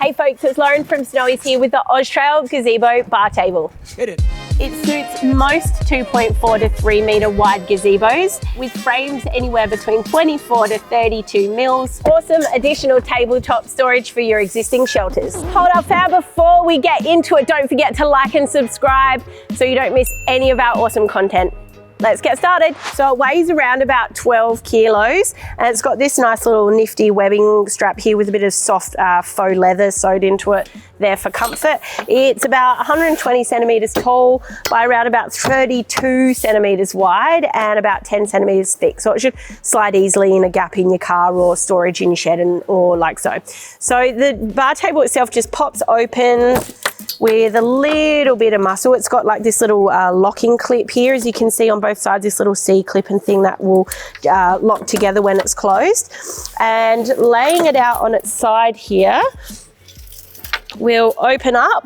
Hey folks, it's Lauren from Snowy's here with the Oztrail Gazebo bar table. Hit it. It suits most 2.4 to 3 metre wide gazebos with frames anywhere between 24 to 32 mils. Awesome additional tabletop storage for your existing shelters. Hold up fam, before we get into it, don't forget to like and subscribe so you don't miss any of our awesome content. Let's get started. So it weighs around about 12 kilos and it's got this nice little nifty webbing strap here with a bit of soft faux leather sewed into it there for comfort. It's about 120 centimeters tall by around about 32 centimeters wide and about 10 centimeters thick. So it should slide easily in a gap in your car or storage in your shed or like so. So the bar table itself just pops open with a little bit of muscle. It's got like this little locking clip here, as you can see on both sides, this little C-clip and thing that will lock together when it's closed. And laying it out on its side here, we'll open up.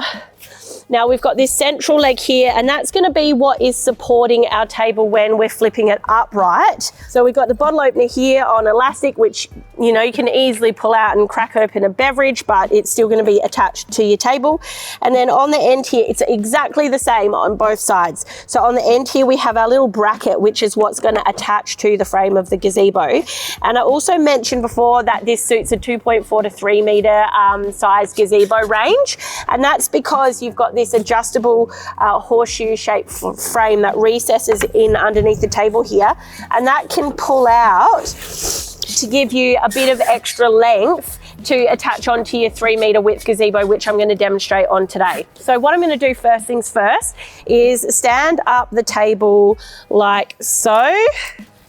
Now we've got this central leg here and that's going to be what is supporting our table when we're flipping it upright. So we've got the bottle opener here on elastic, which you know you can easily pull out and crack open a beverage, but it's still going to be attached to your table. And then on the end here, it's exactly the same on both sides. So on the end here, we have our little bracket, which is what's going to attach to the frame of the gazebo. And I also mentioned before that this suits a 2.4 to 3 meter size gazebo range. And that's because you've got this adjustable horseshoe shaped frame that recesses in underneath the table here. And that can pull out to give you a bit of extra length to attach onto your 3 meter width gazebo, which I'm going to demonstrate on today. So what I'm going to do first things first is stand up the table like so,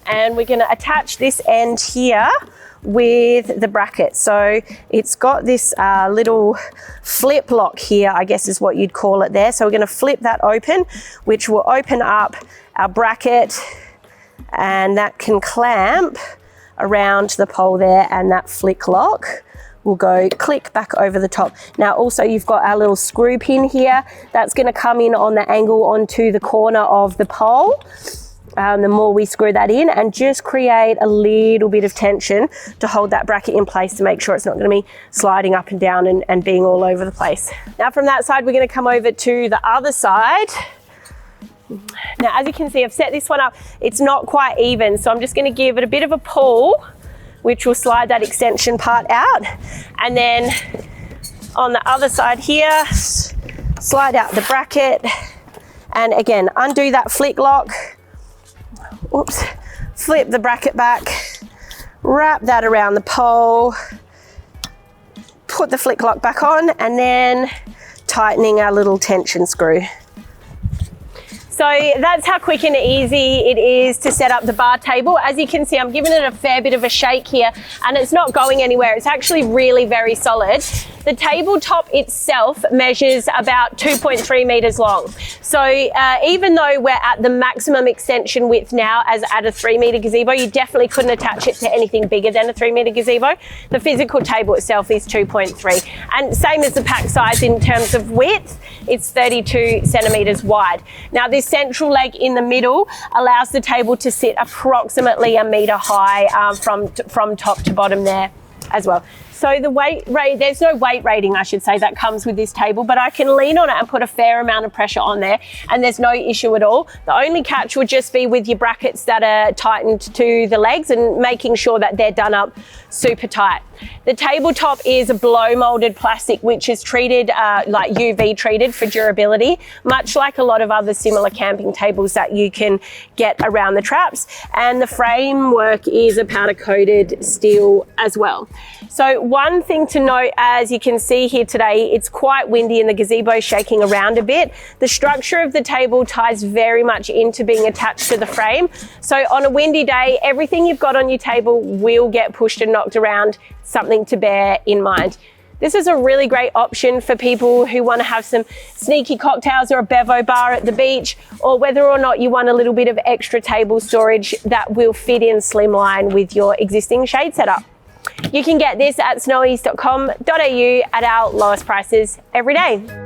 and we're going to attach this end here with the bracket. So it's got this little flip lock here, I guess is what you'd call it there. So we're going to flip that open, which will open up our bracket, and that can clamp around the pole there, and that flick lock will go click back over the top. Now also you've got our little screw pin here that's going to come in on the angle onto the corner of the pole. The more we screw that in, and just create a little bit of tension to hold that bracket in place to make sure it's not going to be sliding up and down and being all over the place. Now from that side, we're going to come over to the other side. Now, as you can see, I've set this one up. It's not quite even, so I'm just going to give it a bit of a pull, which will slide that extension part out. And then on the other side here, slide out the bracket. And again, undo that flick lock. Oops, flip the bracket back, wrap that around the pole, put the flick lock back on, and then tightening our little tension screw. So that's how quick and easy it is to set up the bar table. As you can see, I'm giving it a fair bit of a shake here and it's not going anywhere. It's actually really very solid. The tabletop itself measures about 2.3 meters long. So even though we're at the maximum extension width now as at a 3 meter gazebo, you definitely couldn't attach it to anything bigger than a 3 meter gazebo. The physical table itself is 2.3. And same as the pack size in terms of width, it's 32 centimeters wide. Now this central leg in the middle allows the table to sit approximately a meter high from top to bottom there as well. So the weight rate, there's no weight rating, I should say, that comes with this table, but I can lean on it and put a fair amount of pressure on there and there's no issue at all. The only catch would just be with your brackets that are tightened to the legs and making sure that they're done up super tight. The tabletop is a blow molded plastic, which is treated like UV treated for durability, much like a lot of other similar camping tables that you can get around the traps. And the framework is a powder coated steel as well. So one thing to note, as you can see here today, it's quite windy and the gazebo is shaking around a bit. The structure of the table ties very much into being attached to the frame. So on a windy day, everything you've got on your table will get pushed and knocked around. Something to bear in mind. This is a really great option for people who want to have some sneaky cocktails or a bevo bar at the beach, or whether or not you want a little bit of extra table storage that will fit in slimline with your existing shade setup. You can get this at snowys.com.au at our lowest prices every day.